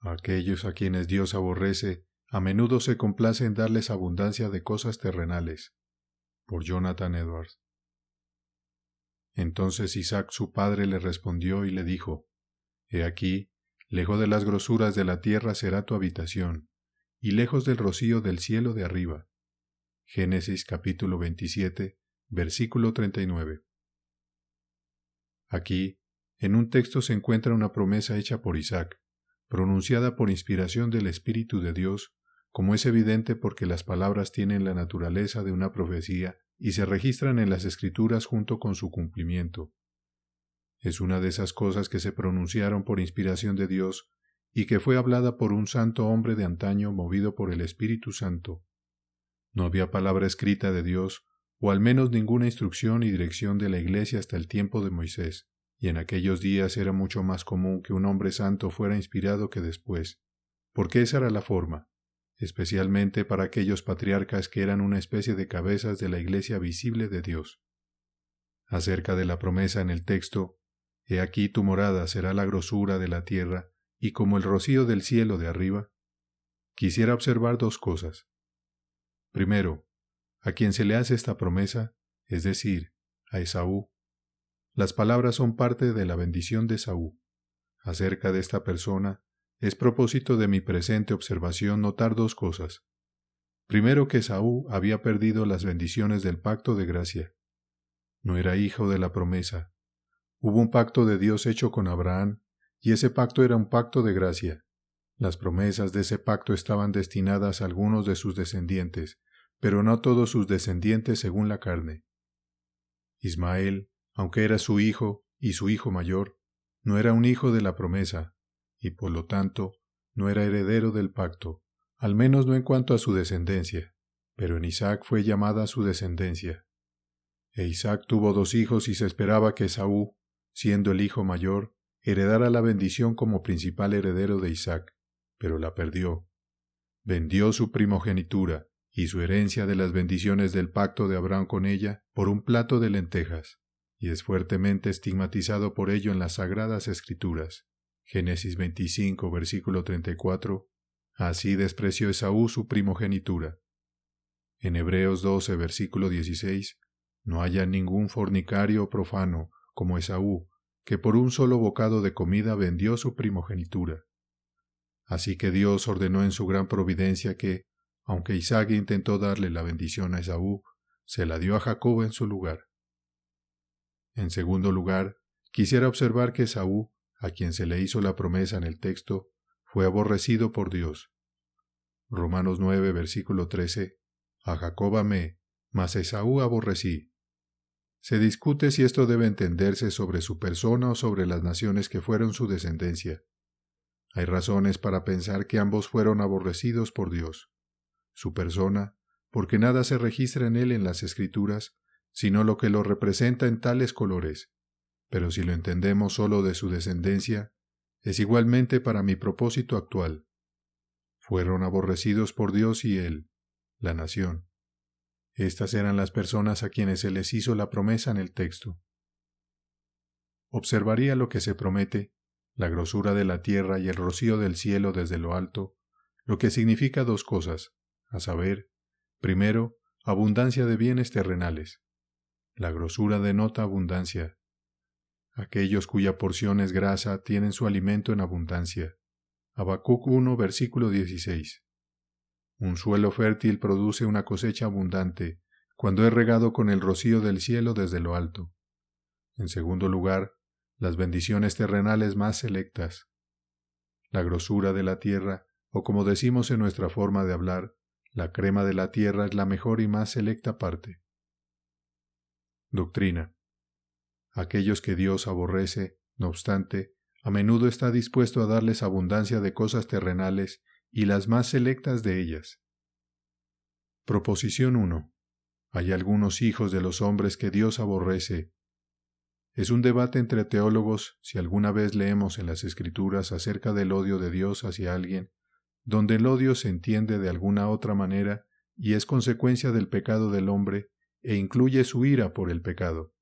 Aquellos a quienes Dios aborrece, a menudo se complace en darles abundancia de cosas terrenales. Por Jonathan Edwards. Entonces Isaac su padre le respondió y le dijo: He aquí, lejos de las grosuras de la tierra será tu habitación, y lejos del rocío del cielo de arriba. Génesis capítulo 27, versículo 39. Aquí, en un texto se encuentra una promesa hecha por Isaac, pronunciada por inspiración del Espíritu de Dios, como es evidente porque las palabras tienen la naturaleza de una profecía y se registran en las Escrituras junto con su cumplimiento. Es una de esas cosas que se pronunciaron por inspiración de Dios y que fue hablada por un santo hombre de antaño movido por el Espíritu Santo. No había palabra escrita de Dios, o al menos ninguna instrucción y dirección de la Iglesia hasta el tiempo de Moisés, y en aquellos días era mucho más común que un hombre santo fuera inspirado que después, porque esa era la forma, especialmente para aquellos patriarcas que eran una especie de cabezas de la Iglesia visible de Dios. Acerca de la promesa en el texto, «He aquí tu morada será la grosura de la tierra, y como el rocío del cielo de arriba», quisiera observar dos cosas. Primero, a quien se le hace esta promesa, es decir, a Esaú. Las palabras son parte de la bendición de Esaú. Acerca de esta persona, es propósito de mi presente observación notar dos cosas. Primero, que Esaú había perdido las bendiciones del pacto de gracia. No era hijo de la promesa. Hubo un pacto de Dios hecho con Abraham, y ese pacto era un pacto de gracia. Las promesas de ese pacto estaban destinadas a algunos de sus descendientes, pero no a todos sus descendientes según la carne. Ismael, aunque era su hijo y su hijo mayor, no era un hijo de la promesa, y por lo tanto no era heredero del pacto, al menos no en cuanto a su descendencia, pero en Isaac fue llamada su descendencia. E Isaac tuvo dos hijos y se esperaba que Esaú, siendo el hijo mayor, heredara la bendición como principal heredero de Isaac, pero la perdió. Vendió su primogenitura y su herencia de las bendiciones del pacto de Abraham con ella por un plato de lentejas, y es fuertemente estigmatizado por ello en las Sagradas Escrituras. Génesis 25, versículo 34, así despreció Esaú su primogenitura. En Hebreos 12, versículo 16, no haya ningún fornicario o profano como Esaú, que por un solo bocado de comida vendió su primogenitura. Así que Dios ordenó en su gran providencia que, aunque Isaac intentó darle la bendición a Esaú, se la dio a Jacob en su lugar. En segundo lugar, quisiera observar que Esaú, a quien se le hizo la promesa en el texto, fue aborrecido por Dios. Romanos 9, versículo 13, a Jacob amé, mas a Esaú aborrecí. Se discute si esto debe entenderse sobre su persona o sobre las naciones que fueron su descendencia. Hay razones para pensar que ambos fueron aborrecidos por Dios. Su persona, porque nada se registra en él en las Escrituras, sino lo que lo representa en tales colores. Pero si lo entendemos solo de su descendencia, es igualmente para mi propósito actual. Fueron aborrecidos por Dios y él, la nación. Estas eran las personas a quienes se les hizo la promesa en el texto. Observaría lo que se promete, la grosura de la tierra y el rocío del cielo desde lo alto, lo que significa dos cosas, a saber, primero, abundancia de bienes terrenales. La grosura denota abundancia. Aquellos cuya porción es grasa tienen su alimento en abundancia. Habacuc 1, versículo 16. Un suelo fértil produce una cosecha abundante cuando es regado con el rocío del cielo desde lo alto. En segundo lugar, las bendiciones terrenales más selectas. La grosura de la tierra, o como decimos en nuestra forma de hablar, la crema de la tierra es la mejor y más selecta parte. Doctrina. Aquellos que Dios aborrece, no obstante, a menudo está dispuesto a darles abundancia de cosas terrenales y las más selectas de ellas. Proposición 1. Hay algunos hijos de los hombres que Dios aborrece. Es un debate entre teólogos si alguna vez leemos en las Escrituras acerca del odio de Dios hacia alguien, donde el odio se entiende de alguna otra manera y es consecuencia del pecado del hombre e incluye su ira por el pecado.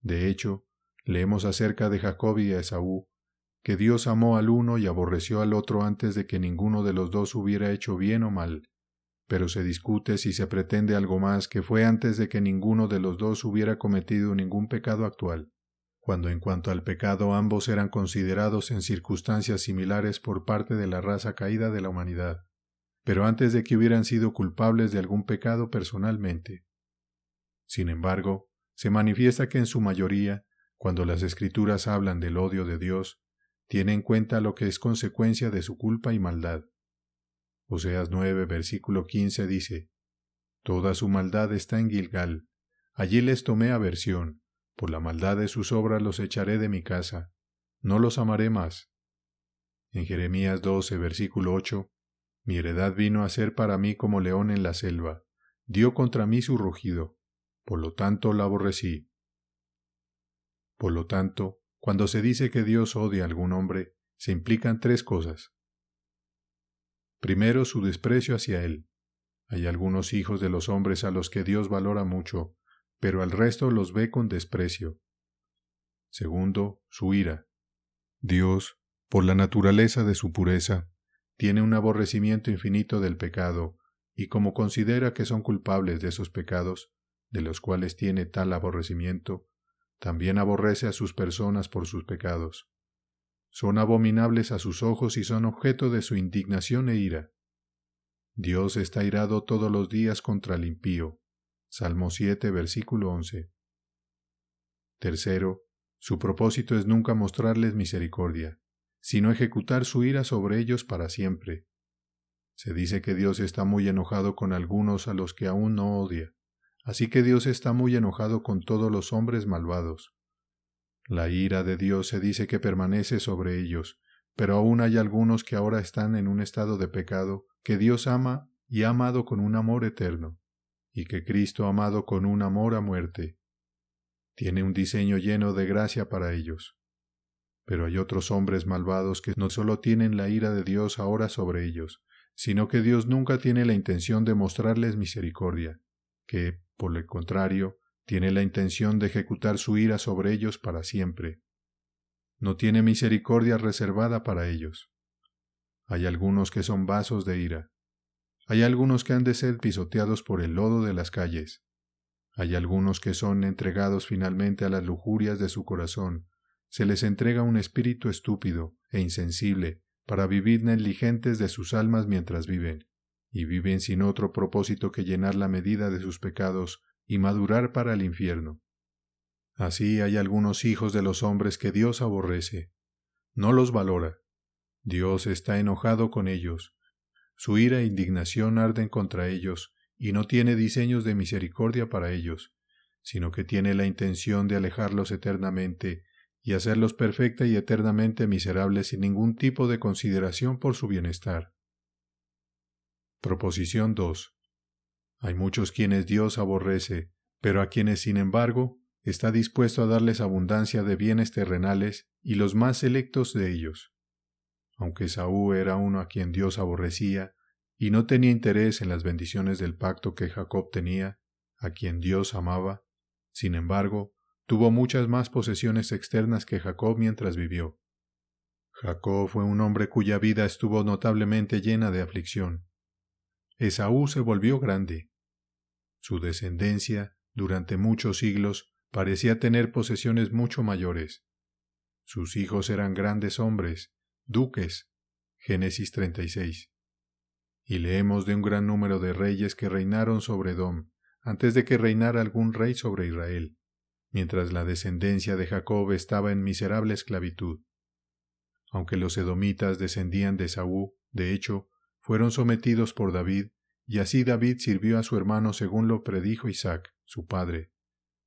De hecho, leemos acerca de Jacob y Esaú, que Dios amó al uno y aborreció al otro antes de que ninguno de los dos hubiera hecho bien o mal, pero se discute si se pretende algo más que fue antes de que ninguno de los dos hubiera cometido ningún pecado actual, cuando en cuanto al pecado ambos eran considerados en circunstancias similares por parte de la raza caída de la humanidad, pero antes de que hubieran sido culpables de algún pecado personalmente. Sin embargo, se manifiesta que en su mayoría, cuando las Escrituras hablan del odio de Dios, tiene en cuenta lo que es consecuencia de su culpa y maldad. Oseas 9, versículo 15 dice: Toda su maldad está en Gilgal, allí les tomé aversión, por la maldad de sus obras los echaré de mi casa, no los amaré más. En Jeremías 12, versículo 8, mi heredad vino a ser para mí como león en la selva, dio contra mí su rugido, por lo tanto la aborrecí. Por lo tanto, cuando se dice que Dios odia a algún hombre, se implican tres cosas. Primero, su desprecio hacia él. Hay algunos hijos de los hombres a los que Dios valora mucho, pero al resto los ve con desprecio. Segundo, su ira. Dios, por la naturaleza de su pureza, tiene un aborrecimiento infinito del pecado, y como considera que son culpables de esos pecados, de los cuales tiene tal aborrecimiento, también aborrece a sus personas por sus pecados. Son abominables a sus ojos y son objeto de su indignación e ira. Dios está irado todos los días contra el impío. Salmo 7, versículo 11. Tercero, su propósito es nunca mostrarles misericordia, sino ejecutar su ira sobre ellos para siempre. Se dice que Dios está muy enojado con algunos a los que aún no odia, así que Dios está muy enojado con todos los hombres malvados. La ira de Dios se dice que permanece sobre ellos, pero aún hay algunos que ahora están en un estado de pecado que Dios ama y ha amado con un amor eterno, y que Cristo ha amado con un amor a muerte. Tiene un diseño lleno de gracia para ellos. Pero hay otros hombres malvados que no solo tienen la ira de Dios ahora sobre ellos, sino que Dios nunca tiene la intención de mostrarles misericordia, que, por el contrario, tiene la intención de ejecutar su ira sobre ellos para siempre. No tiene misericordia reservada para ellos. Hay algunos que son vasos de ira. Hay algunos que han de ser pisoteados por el lodo de las calles. Hay algunos que son entregados finalmente a las lujurias de su corazón. Se les entrega un espíritu estúpido e insensible para vivir negligentes de sus almas mientras viven, y viven sin otro propósito que llenar la medida de sus pecados y madurar para el infierno. Así hay algunos hijos de los hombres que Dios aborrece. No los valora. Dios está enojado con ellos. Su ira e indignación arden contra ellos, y no tiene diseños de misericordia para ellos, sino que tiene la intención de alejarlos eternamente y hacerlos perfecta y eternamente miserables sin ningún tipo de consideración por su bienestar. Proposición 2. Hay muchos quienes Dios aborrece, pero a quienes, sin embargo, está dispuesto a darles abundancia de bienes terrenales y los más selectos de ellos. Aunque Esaú era uno a quien Dios aborrecía y no tenía interés en las bendiciones del pacto que Jacob tenía, a quien Dios amaba, sin embargo, tuvo muchas más posesiones externas que Jacob mientras vivió. Jacob fue un hombre cuya vida estuvo notablemente llena de aflicción. Esaú se volvió grande. Su descendencia, durante muchos siglos, parecía tener posesiones mucho mayores. Sus hijos eran grandes hombres, duques. Génesis 36. Y leemos de un gran número de reyes que reinaron sobre Edom, antes de que reinara algún rey sobre Israel, mientras la descendencia de Jacob estaba en miserable esclavitud. Aunque los edomitas descendían de Esaú, de hecho, fueron sometidos por David, y así David sirvió a su hermano según lo predijo Isaac, su padre.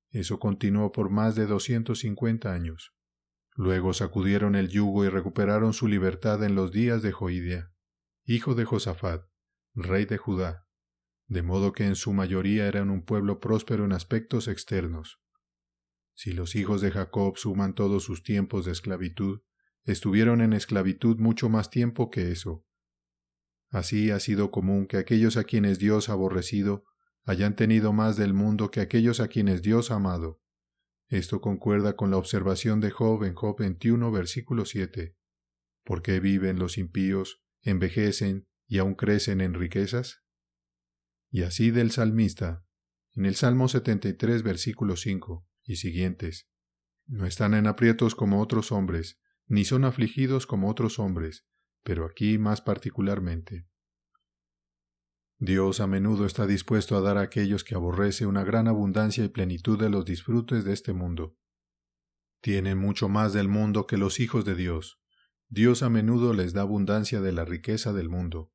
Eso continuó por más de 250 años. Luego sacudieron el yugo y recuperaron su libertad en los días de Joiada, hijo de Josafat, rey de Judá, de modo que en su mayoría eran un pueblo próspero en aspectos externos. Si los hijos de Jacob suman todos sus tiempos de esclavitud, estuvieron en esclavitud mucho más tiempo que eso. Así ha sido común que aquellos a quienes Dios ha aborrecido hayan tenido más del mundo que aquellos a quienes Dios ha amado. Esto concuerda con la observación de Job en Job 21, versículo 7. ¿Por qué viven los impíos, envejecen y aún crecen en riquezas? Y así del salmista, en el Salmo 73, versículo 5 y siguientes. No están en aprietos como otros hombres, ni son afligidos como otros hombres, pero aquí más particularmente. Dios a menudo está dispuesto a dar a aquellos que aborrece una gran abundancia y plenitud de los disfrutes de este mundo. Tienen mucho más del mundo que los hijos de Dios. Dios a menudo les da abundancia de la riqueza del mundo.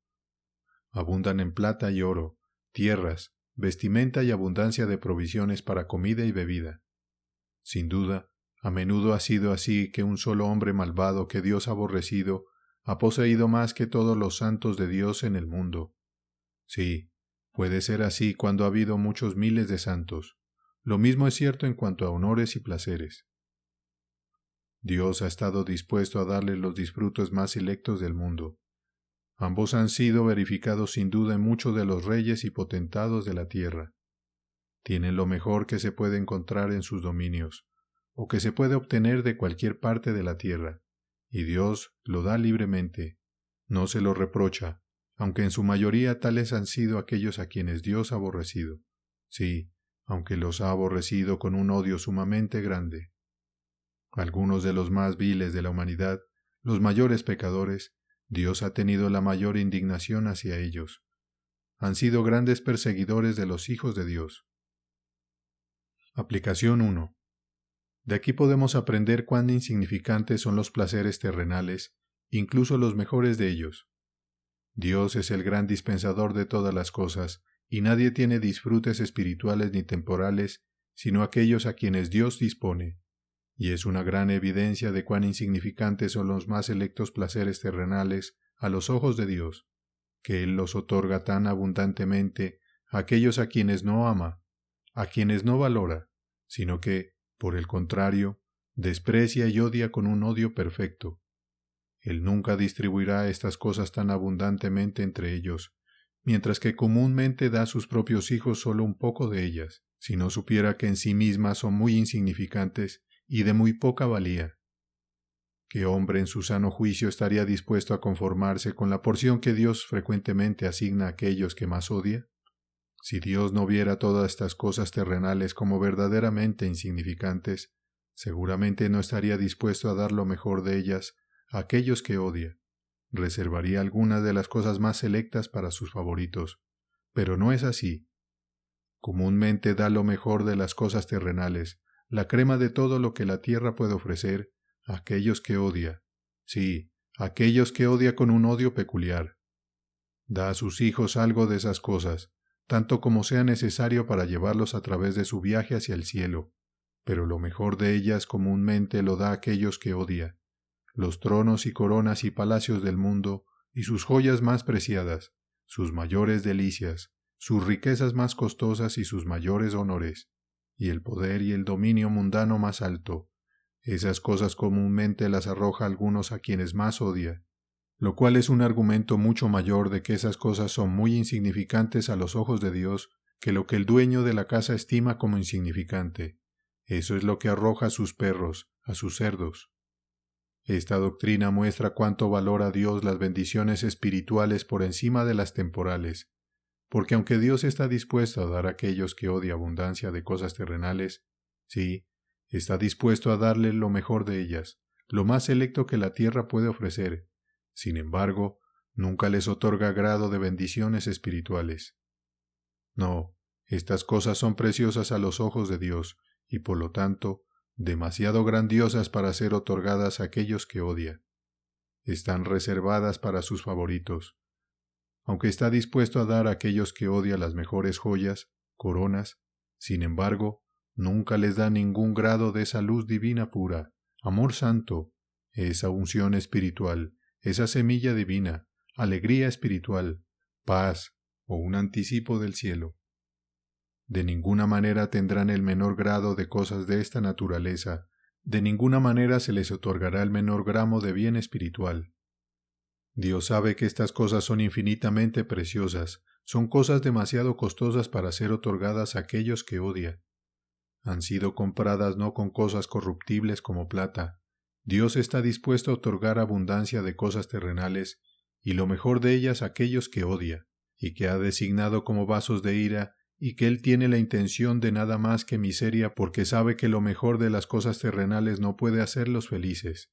Abundan en plata y oro, tierras, vestimenta y abundancia de provisiones para comida y bebida. Sin duda, a menudo ha sido así que un solo hombre malvado que Dios ha aborrecido ha poseído más que todos los santos de Dios en el mundo. Sí, puede ser así cuando ha habido muchos miles de santos. Lo mismo es cierto en cuanto a honores y placeres. Dios ha estado dispuesto a darle los disfrutes más selectos del mundo. Ambos han sido verificados sin duda en muchos de los reyes y potentados de la tierra. Tienen lo mejor que se puede encontrar en sus dominios, o que se puede obtener de cualquier parte de la tierra, y Dios lo da libremente. No se lo reprocha, aunque en su mayoría tales han sido aquellos a quienes Dios ha aborrecido. Sí, aunque los ha aborrecido con un odio sumamente grande. Algunos de los más viles de la humanidad, los mayores pecadores, Dios ha tenido la mayor indignación hacia ellos. Han sido grandes perseguidores de los hijos de Dios. Aplicación 1. De aquí podemos aprender cuán insignificantes son los placeres terrenales, incluso los mejores de ellos. Dios es el gran dispensador de todas las cosas, y nadie tiene disfrutes espirituales ni temporales, sino aquellos a quienes Dios dispone. Y es una gran evidencia de cuán insignificantes son los más selectos placeres terrenales a los ojos de Dios, que Él los otorga tan abundantemente a aquellos a quienes no ama, a quienes no valora, sino que, por el contrario, desprecia y odia con un odio perfecto. Él nunca distribuirá estas cosas tan abundantemente entre ellos, mientras que comúnmente da a sus propios hijos solo un poco de ellas, si no supiera que en sí mismas son muy insignificantes y de muy poca valía. ¿Qué hombre en su sano juicio estaría dispuesto a conformarse con la porción que Dios frecuentemente asigna a aquellos que más odia? Si Dios no viera todas estas cosas terrenales como verdaderamente insignificantes, seguramente no estaría dispuesto a dar lo mejor de ellas a aquellos que odia. Reservaría algunas de las cosas más selectas para sus favoritos, pero no es así. Comúnmente da lo mejor de las cosas terrenales, la crema de todo lo que la tierra puede ofrecer, a aquellos que odia. Sí, a aquellos que odia con un odio peculiar. Da a sus hijos algo de esas cosas, tanto como sea necesario para llevarlos a través de su viaje hacia el cielo, pero lo mejor de ellas comúnmente lo da a aquellos que odia. Los tronos y coronas y palacios del mundo, y sus joyas más preciadas, sus mayores delicias, sus riquezas más costosas y sus mayores honores, y el poder y el dominio mundano más alto. Esas cosas comúnmente las arroja algunos a quienes más odia, lo cual es un argumento mucho mayor de que esas cosas son muy insignificantes a los ojos de Dios que lo que el dueño de la casa estima como insignificante. Eso es lo que arroja a sus perros, a sus cerdos. Esta doctrina muestra cuánto valora Dios las bendiciones espirituales por encima de las temporales, porque aunque Dios está dispuesto a dar a aquellos que odia abundancia de cosas terrenales, sí, está dispuesto a darles lo mejor de ellas, lo más selecto que la tierra puede ofrecer. Sin embargo, nunca les otorga grado de bendiciones espirituales. No, estas cosas son preciosas a los ojos de Dios, y por lo tanto, demasiado grandiosas para ser otorgadas a aquellos que odia. Están reservadas para sus favoritos. Aunque está dispuesto a dar a aquellos que odia las mejores joyas, coronas, sin embargo, nunca les da ningún grado de esa luz divina pura, amor santo, esa unción espiritual, esa semilla divina, alegría espiritual, paz o un anticipo del cielo. De ninguna manera tendrán el menor grado de cosas de esta naturaleza, de ninguna manera se les otorgará el menor gramo de bien espiritual. Dios sabe que estas cosas son infinitamente preciosas, son cosas demasiado costosas para ser otorgadas a aquellos que odia. Han sido compradas no con cosas corruptibles como plata. Dios está dispuesto a otorgar abundancia de cosas terrenales, y lo mejor de ellas a aquellos que odia, y que ha designado como vasos de ira, y que Él tiene la intención de nada más que miseria porque sabe que lo mejor de las cosas terrenales no puede hacerlos felices.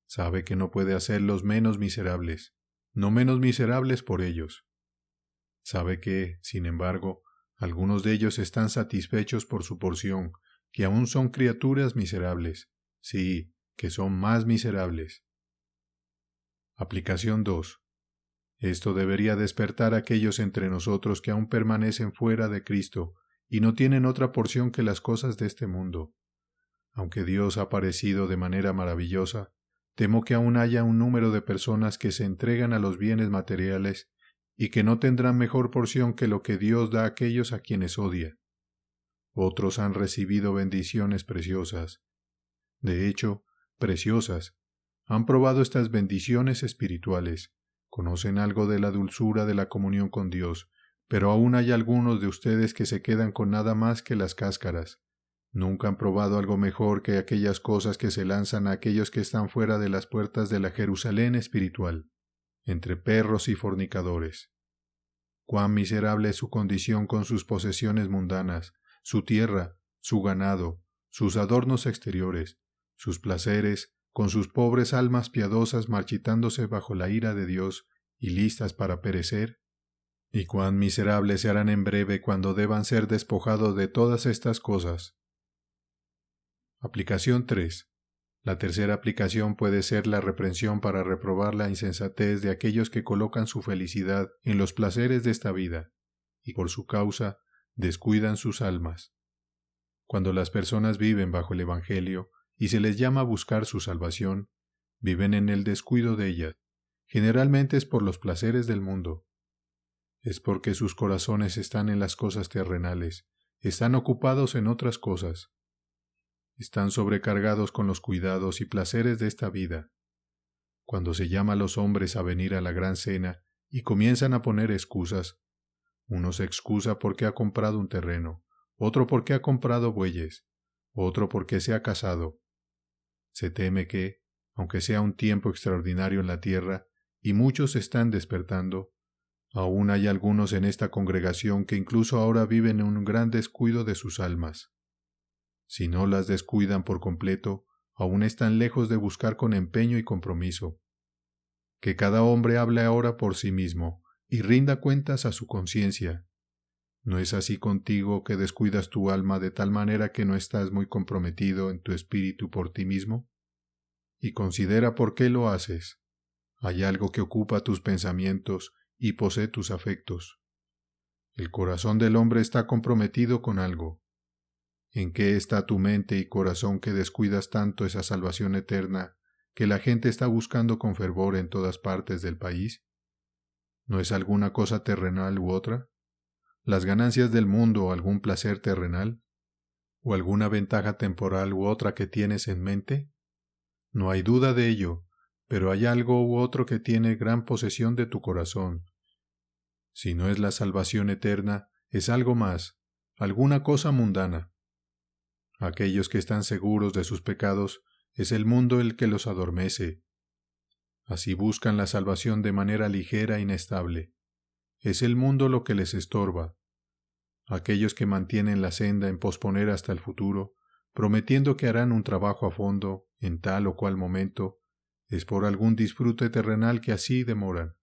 Sabe que no puede hacerlos menos miserables, no menos miserables por ellos. Sabe que, sin embargo, algunos de ellos están satisfechos por su porción, que aún son criaturas miserables, sí, que son más miserables. Aplicación 2. Esto debería despertar a aquellos entre nosotros que aún permanecen fuera de Cristo y no tienen otra porción que las cosas de este mundo. Aunque Dios ha aparecido de manera maravillosa, temo que aún haya un número de personas que se entregan a los bienes materiales y que no tendrán mejor porción que lo que Dios da a aquellos a quienes odia. Otros han recibido bendiciones preciosas. De hecho, preciosas. Han probado estas bendiciones espirituales, conocen algo de la dulzura de la comunión con Dios, pero aún hay algunos de ustedes que se quedan con nada más que las cáscaras. Nunca han probado algo mejor que aquellas cosas que se lanzan a aquellos que están fuera de las puertas de la Jerusalén espiritual, entre perros y fornicadores. Cuán miserable es su condición con sus posesiones mundanas, su tierra, su ganado, sus adornos exteriores, sus placeres, con sus pobres almas piadosas marchitándose bajo la ira de Dios y listas para perecer. Y cuán miserables se harán en breve cuando deban ser despojados de todas estas cosas. Aplicación 3. La tercera aplicación puede ser la reprensión para reprobar la insensatez de aquellos que colocan su felicidad en los placeres de esta vida, y por su causa descuidan sus almas. Cuando las personas viven bajo el Evangelio y se les llama a buscar su salvación, viven en el descuido de ellas. Generalmente es por los placeres del mundo. Es porque sus corazones están en las cosas terrenales, están ocupados en otras cosas. Están sobrecargados con los cuidados y placeres de esta vida. Cuando se llama a los hombres a venir a la gran cena y comienzan a poner excusas, uno se excusa porque ha comprado un terreno, otro porque ha comprado bueyes, otro porque se ha casado. Se teme que, aunque sea un tiempo extraordinario en la tierra y muchos están despertando, aún hay algunos en esta congregación que incluso ahora viven en un gran descuido de sus almas. Si no las descuidan por completo, aún están lejos de buscar con empeño y compromiso. Que cada hombre hable ahora por sí mismo y rinda cuentas a su conciencia. ¿No es así contigo que descuidas tu alma de tal manera que no estás muy comprometido en tu espíritu por ti mismo? Y considera por qué lo haces. Hay algo que ocupa tus pensamientos y posee tus afectos. El corazón del hombre está comprometido con algo. ¿En qué está tu mente y corazón que descuidas tanto esa salvación eterna que la gente está buscando con fervor en todas partes del país? ¿No es alguna cosa terrenal u otra? ¿Las ganancias del mundo o algún placer terrenal? ¿O alguna ventaja temporal u otra que tienes en mente? No hay duda de ello, pero hay algo u otro que tiene gran posesión de tu corazón. Si no es la salvación eterna, es algo más, alguna cosa mundana. Aquellos que están seguros de sus pecados, es el mundo el que los adormece. Así buscan la salvación de manera ligera e inestable. Es el mundo lo que les estorba. Aquellos que mantienen la senda en posponer hasta el futuro, prometiendo que harán un trabajo a fondo en tal o cual momento, es por algún disfrute terrenal que así demoran.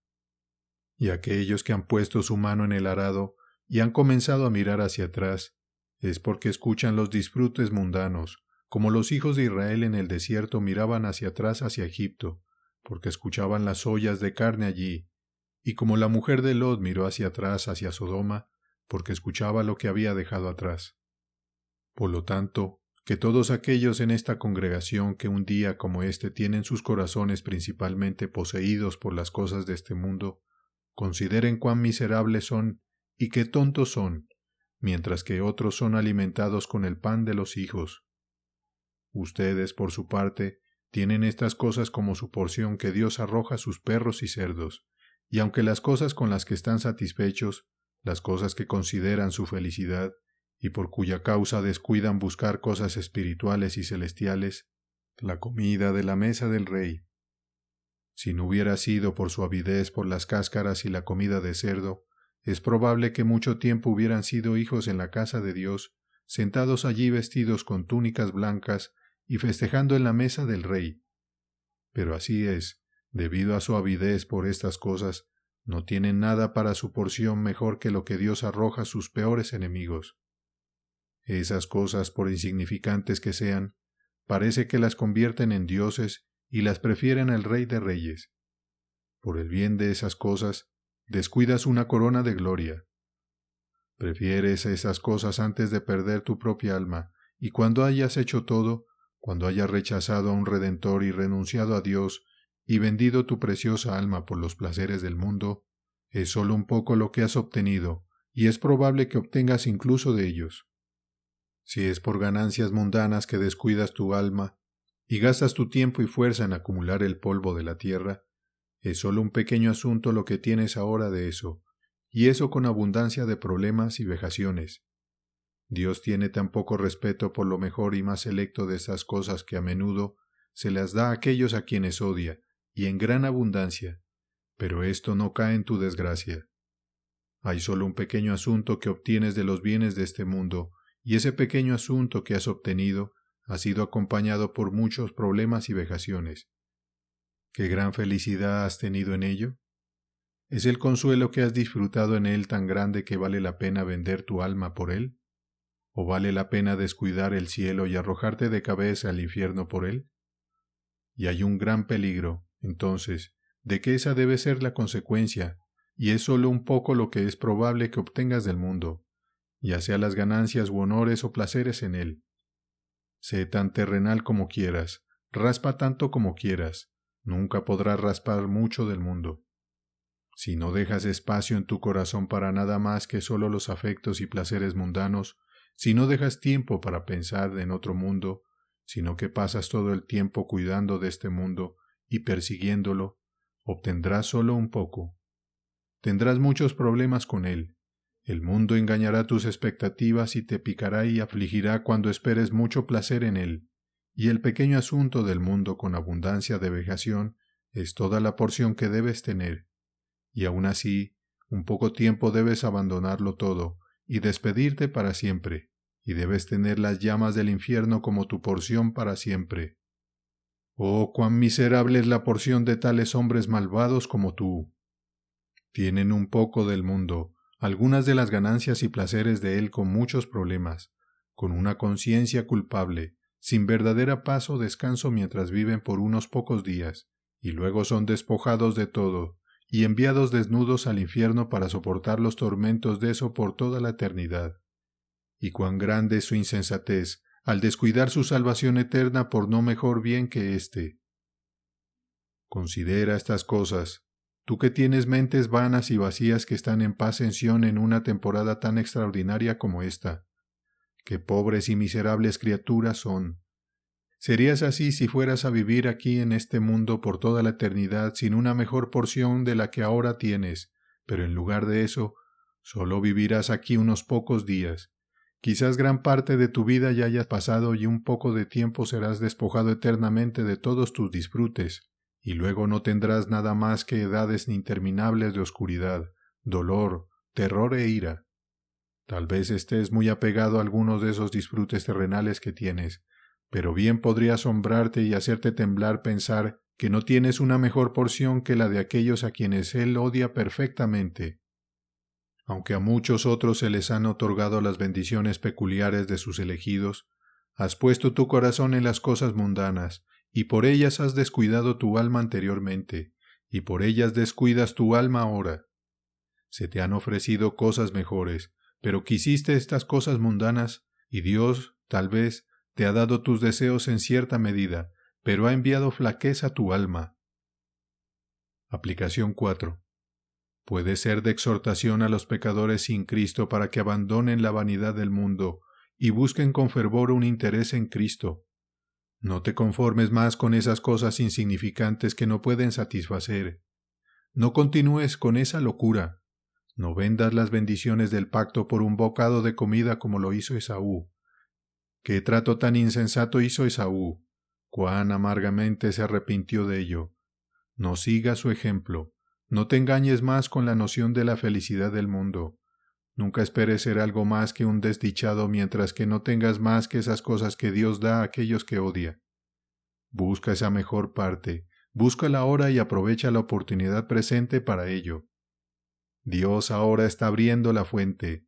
Y aquellos que han puesto su mano en el arado y han comenzado a mirar hacia atrás, es porque escuchan los disfrutes mundanos, como los hijos de Israel en el desierto miraban hacia atrás hacia Egipto, porque escuchaban las ollas de carne allí, y como la mujer de Lot miró hacia atrás hacia Sodoma, porque escuchaba lo que había dejado atrás. Por lo tanto, que todos aquellos en esta congregación que un día como este tienen sus corazones principalmente poseídos por las cosas de este mundo, consideren cuán miserables son y qué tontos son, mientras que otros son alimentados con el pan de los hijos. Ustedes, por su parte, tienen estas cosas como su porción que Dios arroja a sus perros y cerdos, y aunque las cosas con las que están satisfechos, las cosas que consideran su felicidad, y por cuya causa descuidan buscar cosas espirituales y celestiales, La comida de la mesa del rey. Si no hubiera sido por su avidez por las cáscaras y la comida de cerdo, es probable que mucho tiempo hubieran sido hijos en la casa de Dios, sentados allí vestidos con túnicas blancas y festejando en la mesa del rey. Pero así es, debido a su avidez por estas cosas, no tienen nada para su porción mejor que lo que Dios arroja a sus peores enemigos. Esas cosas, por insignificantes que sean, parece que las convierten en dioses y las prefieren al Rey de Reyes. Por el bien de esas cosas, descuidas una corona de gloria. Prefieres esas cosas antes de perder tu propia alma, y cuando hayas hecho todo, cuando hayas rechazado a un Redentor y renunciado a Dios, y vendido tu preciosa alma por los placeres del mundo, es solo un poco lo que has obtenido, y es probable que obtengas incluso de ellos. Si es por ganancias mundanas que descuidas tu alma, y gastas tu tiempo y fuerza en acumular el polvo de la tierra, es solo un pequeño asunto lo que tienes ahora de eso, y eso con abundancia de problemas y vejaciones. Dios tiene tan poco respeto por lo mejor y más selecto de estas cosas que a menudo se las da a aquellos a quienes odia, y en gran abundancia, pero esto no cae en tu desgracia. Hay solo un pequeño asunto que obtienes de los bienes de este mundo, y ese pequeño asunto que has obtenido ha sido acompañado por muchos problemas y vejaciones. ¿Qué gran felicidad has tenido en ello? ¿Es el consuelo que has disfrutado en él tan grande que vale la pena vender tu alma por él? ¿O vale la pena descuidar el cielo y arrojarte de cabeza al infierno por él? Y hay un gran peligro, entonces, de que esa debe ser la consecuencia, y es solo un poco lo que es probable que obtengas del mundo, ya sea las ganancias u honores o placeres en él. Sé tan terrenal como quieras, raspa tanto como quieras, nunca podrás raspar mucho del mundo. Si no dejas espacio en tu corazón para nada más que solo los afectos y placeres mundanos, si no dejas tiempo para pensar en otro mundo, sino que pasas todo el tiempo cuidando de este mundo y persiguiéndolo, obtendrás solo un poco. Tendrás muchos problemas con él. El mundo engañará tus expectativas y te picará y afligirá cuando esperes mucho placer en él, y el pequeño asunto del mundo con abundancia de vejación es toda la porción que debes tener. Y aún así, un poco tiempo debes abandonarlo todo y despedirte para siempre, y debes tener las llamas del infierno como tu porción para siempre. ¡Oh, cuán miserable es la porción de tales hombres malvados como tú! Tienen un poco del mundo, algunas de las ganancias y placeres de él con muchos problemas, con una conciencia culpable, sin verdadera paz o descanso mientras viven por unos pocos días, y luego son despojados de todo, y enviados desnudos al infierno para soportar los tormentos de eso por toda la eternidad. Y cuán grande es su insensatez, al descuidar su salvación eterna por no mejor bien que éste. Considera estas cosas, tú que tienes mentes vanas y vacías que están en paz en Sión en una temporada tan extraordinaria como esta. Qué pobres y miserables criaturas son. Serías así si fueras a vivir aquí en este mundo por toda la eternidad sin una mejor porción de la que ahora tienes, pero en lugar de eso, solo vivirás aquí unos pocos días. Quizás gran parte de tu vida ya hayas pasado y un poco de tiempo serás despojado eternamente de todos tus disfrutes, y luego no tendrás nada más que edades interminables de oscuridad, dolor, terror e ira. Tal vez estés muy apegado a algunos de esos disfrutes terrenales que tienes, pero bien podría asombrarte y hacerte temblar pensar que no tienes una mejor porción que la de aquellos a quienes Él odia perfectamente. Aunque a muchos otros se les han otorgado las bendiciones peculiares de sus elegidos, has puesto tu corazón en las cosas mundanas, y por ellas has descuidado tu alma anteriormente, y por ellas descuidas tu alma ahora. Se te han ofrecido cosas mejores, pero quisiste estas cosas mundanas, y Dios, tal vez, te ha dado tus deseos en cierta medida, pero ha enviado flaqueza a tu alma. Aplicación 4. Puede ser de exhortación a los pecadores sin Cristo para que abandonen la vanidad del mundo y busquen con fervor un interés en Cristo. No te conformes más con esas cosas insignificantes que no pueden satisfacer. No continúes con esa locura. No vendas las bendiciones del pacto por un bocado de comida como lo hizo Esaú. ¿Qué trato tan insensato hizo Esaú? Cuán amargamente se arrepintió de ello. No sigas su ejemplo. No te engañes más con la noción de la felicidad del mundo. Nunca esperes ser algo más que un desdichado mientras que no tengas más que esas cosas que Dios da a aquellos que odia. Busca esa mejor parte, búscala ahora y aprovecha la oportunidad presente para ello. Dios ahora está abriendo la fuente.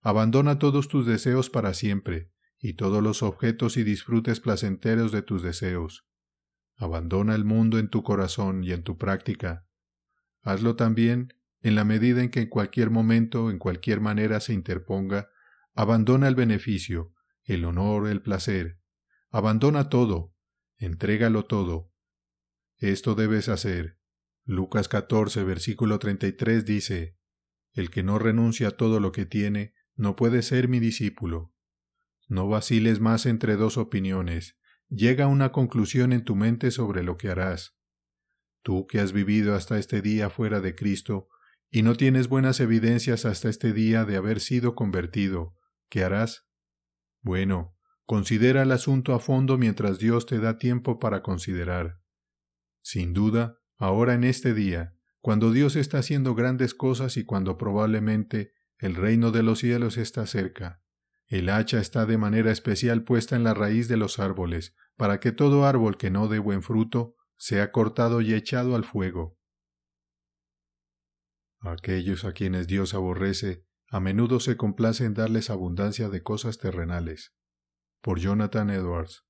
Abandona todos tus deseos para siempre, y todos los objetos y disfrutes placenteros de tus deseos. Abandona el mundo en tu corazón y en tu práctica. Hazlo también en la medida en que en cualquier momento, en cualquier manera se interponga. Abandona el beneficio, el honor, el placer. Abandona todo, entrégalo todo. Esto debes hacer. Lucas 14, versículo 33 dice: El que no renuncia a todo lo que tiene, no puede ser mi discípulo. No vaciles más entre dos opiniones. Llega a una conclusión en tu mente sobre lo que harás. Tú que has vivido hasta este día fuera de Cristo y no tienes buenas evidencias hasta este día de haber sido convertido, ¿qué harás? Bueno, considera el asunto a fondo mientras Dios te da tiempo para considerar. Sin duda, ahora en este día, cuando Dios está haciendo grandes cosas y cuando probablemente el reino de los cielos está cerca, el hacha está de manera especial puesta en la raíz de los árboles, para que todo árbol que no dé buen fruto sea cortado y echado al fuego. Aquellos a quienes Dios aborrece, a menudo se complace en darles abundancia de cosas terrenales. Por Jonathan Edwards.